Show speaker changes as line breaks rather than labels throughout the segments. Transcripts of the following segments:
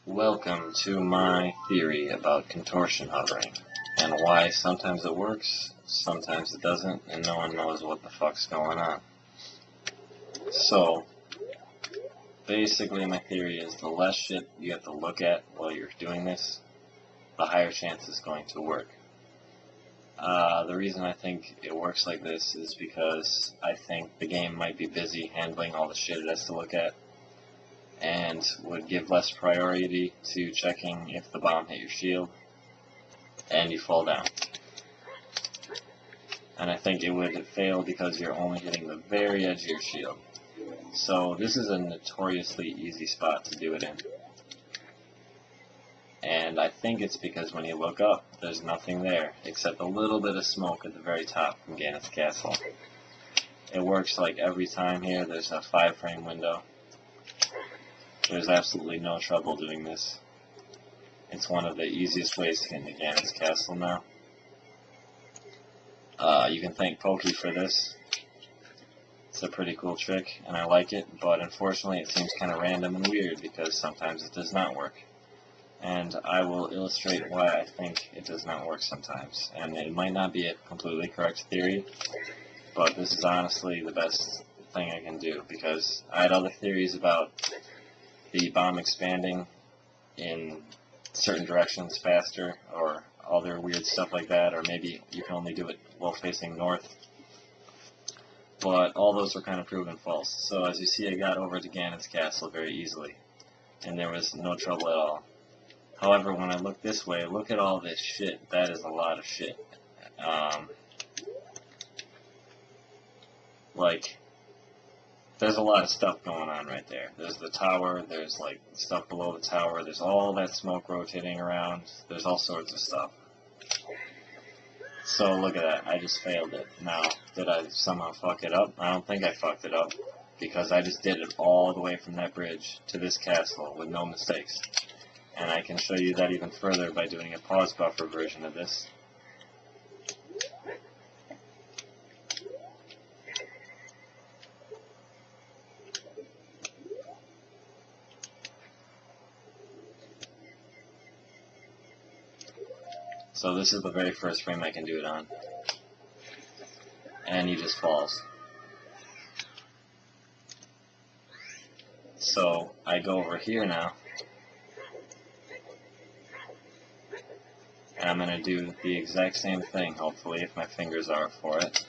Welcome to my theory about contortion hovering, and why sometimes it works, sometimes it doesn't, and no one knows what the fuck's going on. So, basically my theory is the less shit you have to look at while you're doing this, the higher chance it's going to work. The reason I think it works like this is because I think the game might be busy handling all the shit it has to look at, and would give less priority to checking if the bomb hit your shield and you fall down. And I think it would fail because you're only hitting the very edge of your shield. So this is a notoriously easy spot to do it in. And I think it's because when you look up, there's nothing there except a little bit of smoke at the very top from Gannett's castle. It works like every time here. There's a 5-frame window. There's absolutely no trouble doing this. It's one of the easiest ways to get into Gannett's castle now. You can thank Pokey for this. It's a pretty cool trick, and I like it, but unfortunately it seems kind of random and weird because sometimes it does not work. And I will illustrate why I think it does not work sometimes. And it might not be a completely correct theory, but this is honestly the best thing I can do, because I had other theories about the bomb expanding in certain directions faster, or other weird stuff like that, or maybe you can only do it while facing north. But all those were kind of proven false. So as you see, I got over to Gannett's castle very easily, and there was no trouble at all. However, when I look this way, look at all this shit. That is a lot of shit. There's a lot of stuff going on right there. There's the tower, there's like stuff below the tower, there's all that smoke rotating around, there's all sorts of stuff. So look at that, I just failed it. Now, did I somehow fuck it up? I don't think I fucked it up, because I just did it all the way from that bridge to this castle with no mistakes. And I can show you that even further by doing a pause buffer version of this. So this is the very first frame I can do it on. And he just falls. So I go over here now. And I'm going to do the exact same thing, hopefully, if my fingers are up for it.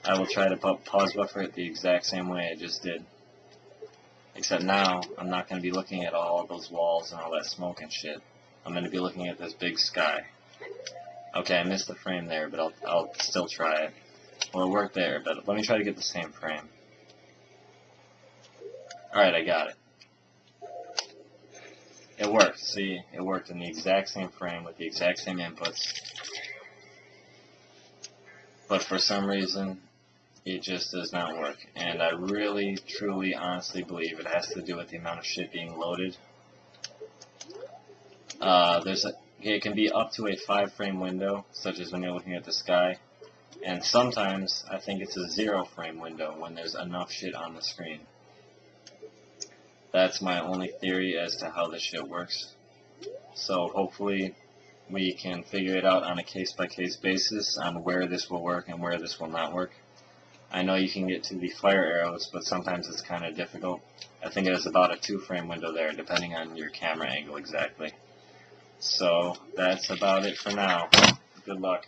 I will try to pause buffer it the exact same way I just did. Except now, I'm not going to be looking at all those walls and all that smoke and shit. I'm going to be looking at this big sky. Okay, I missed the frame there, but I'll still try it. Well, it worked there, but let me try to get the same frame. Alright, I got it. It worked, see? It worked in the exact same frame with the exact same inputs. But for some reason, it just does not work. And I really, truly, honestly believe it has to do with the amount of shit being loaded. It can be up to a 5-frame window, such as when you're looking at the sky. And sometimes, I think it's a 0-frame window when there's enough shit on the screen. That's my only theory as to how this shit works. So hopefully we can figure it out on a case-by-case basis on where this will work and where this will not work. I know you can get to the fire arrows, but sometimes it's kind of difficult. I think it is about a 2-frame window there, depending on your camera angle exactly. So that's about it for now. Good luck.